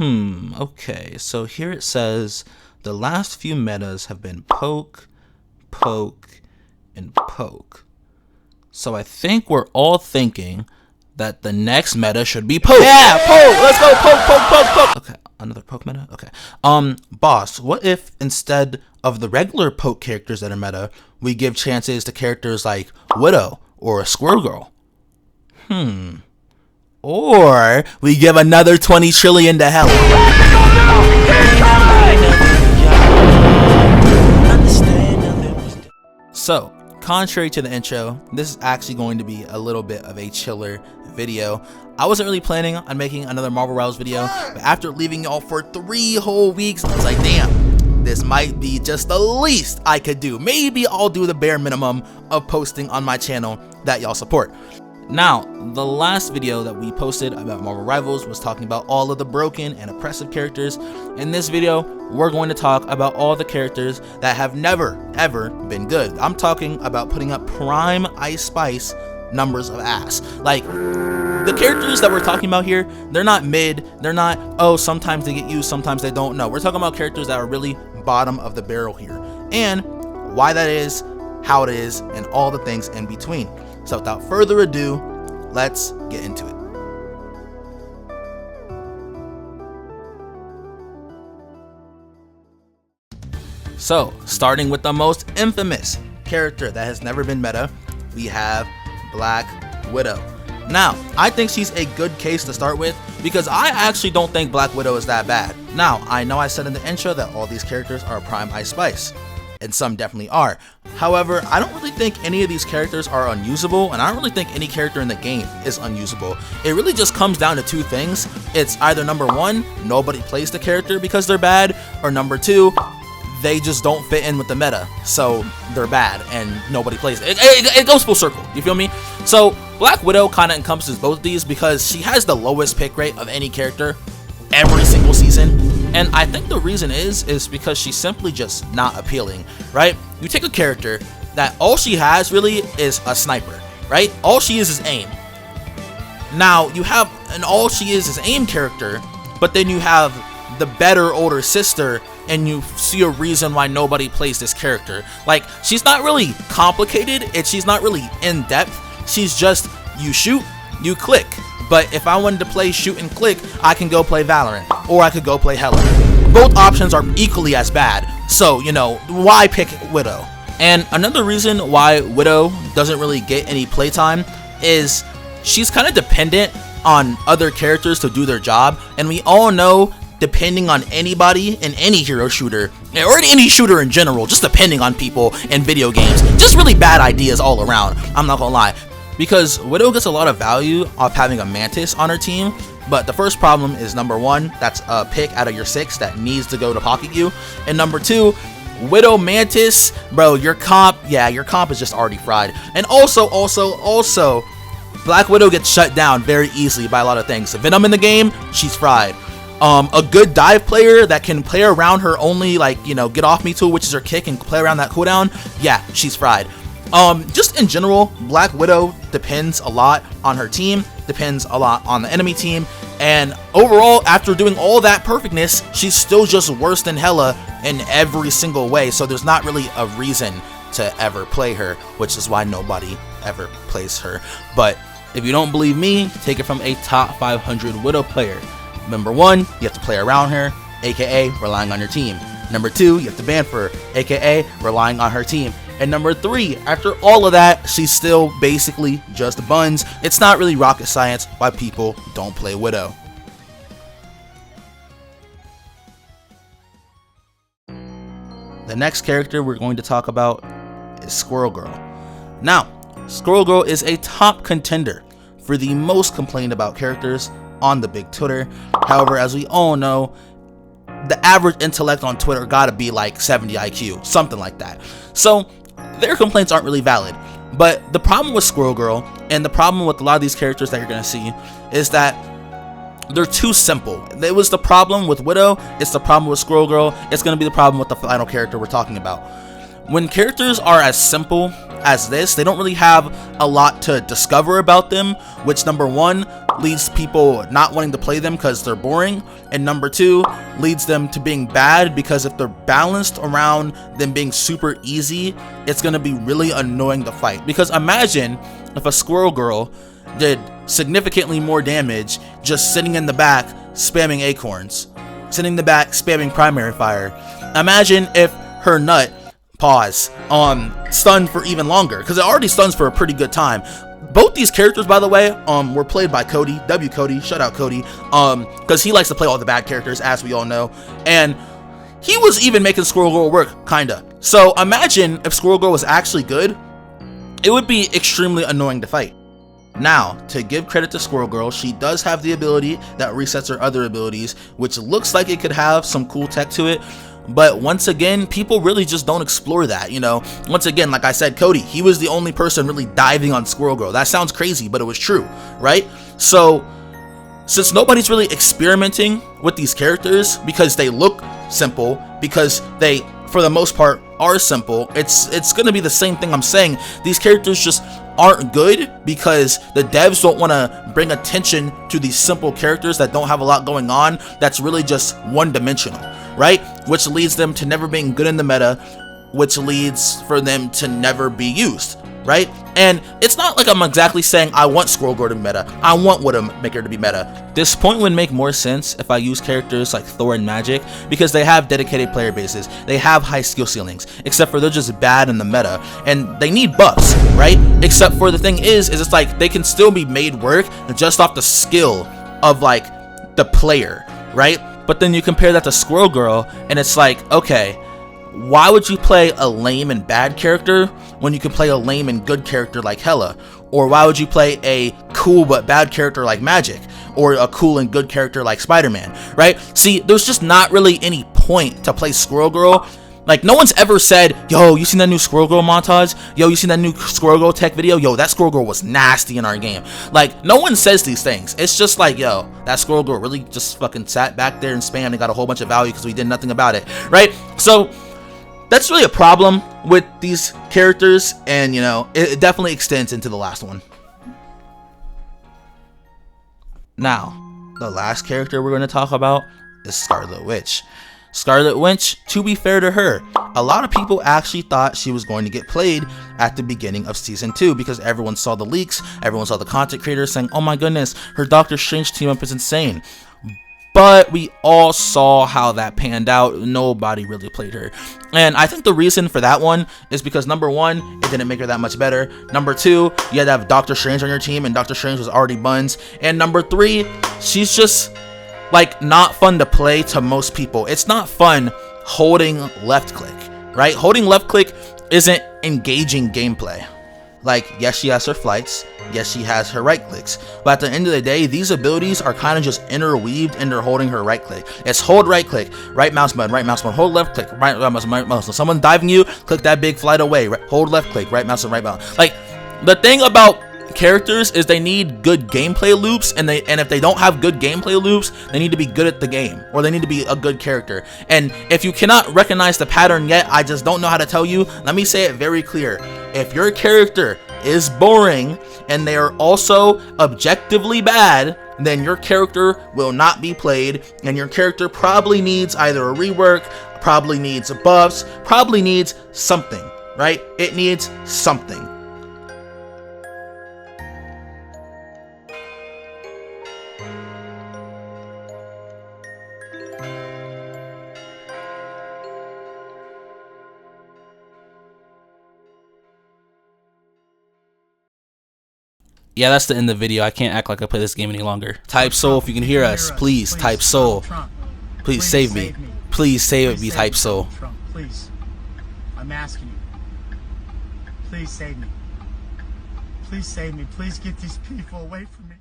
Okay, so here it says the last few metas have been poke, poke, and poke. So I think we're all thinking that the next meta should be poke. Yeah, poke. Let's go poke, poke, poke, poke. Okay, another poke meta? Okay. Boss, what if instead of the regular poke characters that are meta, we give chances to characters like Widow or a Squirrel Girl? Or we give another 20 trillion to hell. So, contrary to the intro, this is actually going to be a little bit of a chiller video. I wasn't really planning on making another Marvel Rivals video, but after leaving y'all for 3 whole weeks, I was like, damn, this might be just the least I could do. Maybe I'll do the bare minimum of posting on my channel that y'all support. Now, the last video that we posted about Marvel Rivals was talking about all of the broken and oppressive characters. In this video, we're going to talk about all the characters that have never, ever been good. I'm talking about putting up prime Ice Spice numbers of ass. Like, the characters that we're talking about here, they're not mid, they're not, oh, sometimes they get used, sometimes they don't. No, we're talking about characters that are really bottom of the barrel here. And why that is, how it is, and all the things in between. So without further ado, let's get into it. So, starting with the most infamous character that has never been meta, we have Black Widow. Now, I think she's a good case to start with because I actually don't think Black Widow is that bad. Now, I know I said in the intro that all these characters are prime Ice Spice, and some definitely are. However, I don't really think any of these characters are unusable, and I don't really think any character in the game is unusable. It really just comes down to 2 things. It's either number 1, nobody plays the character because they're bad, or number 2, they just don't fit in with the meta, so they're bad and nobody plays it. It goes full circle, you feel me? So Black Widow kind of encompasses both of these because she has the lowest pick rate of any character every single season. And I think the reason is because she's simply just not appealing, right? You take a character that all she has really is a sniper, right? All she is aim. Now you have an all she is aim character, but then you have the better older sister, and you see a reason why nobody plays this character. Like, she's not really complicated, she's not really in depth. She's just, you shoot, you click. But if I wanted to play shoot and click, I can go play Valorant, or I could go play Hella. Both options are equally as bad, so, you know, why pick Widow? And another reason why Widow doesn't really get any playtime is she's kind of dependent on other characters to do their job, and we all know depending on anybody in any hero shooter, or in any shooter in general, just depending on people in video games, just really bad ideas all around, I'm not gonna lie. Because Widow gets a lot of value off having a Mantis on her team, but the first problem is number 1, that's a pick out of your 6 that needs to go to pocket you, and number 2, Widow Mantis, bro, your comp is just already fried. And also, Black Widow gets shut down very easily by a lot of things. Venom in the game, she's fried. A good dive player that can play around her only, like, you know, get off me tool, which is her kick, and play around that cooldown, yeah, she's fried. Just in general, Black Widow depends a lot on her team, depends a lot on the enemy team, and overall, after doing all that perfectness, she's still just worse than Hella in every single way, so there's not really a reason to ever play her, which is why nobody ever plays her. But if you don't believe me, take it from a top 500 Widow player. Number 1, you have to play around her, aka relying on your team. Number 2, you have to ban for her, aka relying on her team. And number 3, after all of that, she's still basically just buns. It's not really rocket science why people don't play Widow. The next character we're going to talk about is Squirrel Girl. Now, Squirrel Girl is a top contender for the most complained about characters on the big Twitter. However, as we all know, the average intellect on Twitter gotta be like 70 IQ, something like that. So their complaints aren't really valid. But the problem with Squirrel Girl, and the problem with a lot of these characters that you're gonna see, is that they're too simple. It was the problem with Widow, it's the problem with Squirrel Girl, it's gonna be the problem with the final character we're talking about. When characters are as simple as this, they don't really have a lot to discover about them, which number 1, leads people not wanting to play them because they're boring, and number 2 leads them to being bad because if they're balanced around them being super easy, it's going to be really annoying to fight. Because imagine if a squirrel girl did significantly more damage just sitting in the back spamming acorns, sitting in the back spamming primary fire. Imagine if her nut stunned for even longer, because it already stuns for a pretty good time. Both these characters, by the way, were played by Cody, Cody, shout out Cody, because he likes to play all the bad characters, as we all know, and he was even making Squirrel Girl work, kinda. So imagine if Squirrel Girl was actually good, it would be extremely annoying to fight. Now, to give credit to Squirrel Girl, she does have the ability that resets her other abilities, which looks like it could have some cool tech to it. But once again, people really just don't explore that, you know. Once again, like I said, Cody, he was the only person really diving on Squirrel Girl. That sounds crazy, but it was true, right? So, since nobody's really experimenting with these characters because they look simple, because they, for the most part, are simple, it's gonna be the same thing I'm saying. These characters just aren't good because the devs don't want to bring attention to these simple characters that don't have a lot going on, that's really just one-dimensional, right? Which leads them to never being good in the meta, which leads for them to never be used, right? And it's not like I'm exactly saying I want Squirrel Girl to be meta, I want Widowmaker to be meta. This point would make more sense if I use characters like Thor and Magic, because they have dedicated player bases, they have high skill ceilings, except for they're just bad in the meta, and they need buffs, right? Except for the thing is it's like they can still be made work just off the skill of like the player, right? But then you compare that to Squirrel Girl, and it's like, okay, why would you play a lame and bad character when you can play a lame and good character like Hela? Or why would you play a cool but bad character like Magic? Or a cool and good character like Spider-Man, right? See, there's just not really any point to play Squirrel Girl. Like, no one's ever said, yo, you seen that new Squirrel Girl montage? Yo, you seen that new Squirrel Girl tech video? Yo, that Squirrel Girl was nasty in our game. Like, no one says these things. It's just like, yo, that Squirrel Girl really just fucking sat back there and spammed and got a whole bunch of value because we did nothing about it, right? So that's really a problem with these characters, and you know, it definitely extends into the last one. Now, the last character we're going to talk about is Scarlet Witch. Scarlet Witch, to be fair to her, a lot of people actually thought she was going to get played at the beginning of season 2 because everyone saw the leaks, everyone saw the content creators saying, oh my goodness, her Doctor Strange team up is insane. But we all saw how that panned out. Nobody really played her. And I think the reason for that one is because number 1, it didn't make her that much better. Number 2, you had to have Doctor Strange on your team, and Doctor Strange was already buns. And number 3, she's just like not fun to play to most people. It's not fun holding left click, right? Holding left click isn't engaging gameplay. Like, yes, she has her flights, yes, she has her right clicks, but at the end of the day, these abilities are kind of just interweaved into holding her right click. It's hold right click, right mouse button, hold left click, right mouse, right mouse. When someone's diving you, click that big flight away, hold left click, right mouse and right mouse. Like, the thing about characters is they need good gameplay loops, and if they don't have good gameplay loops, they need to be good at the game, or they need to be a good character. And if you cannot recognize the pattern yet, I just don't know how to tell you. Let me say it very clear. If your character is boring and they are also objectively bad, then your character will not be played, and your character probably needs either a rework, probably needs buffs, probably needs something, right? It needs something. Yeah, that's the end of the video. I can't act like I play this game any longer. Type soul if you can hear us. Please, type soul. Please save me. Please save me, type soul. Please. I'm asking you. Please save me. Please save me. Please get these people away from me.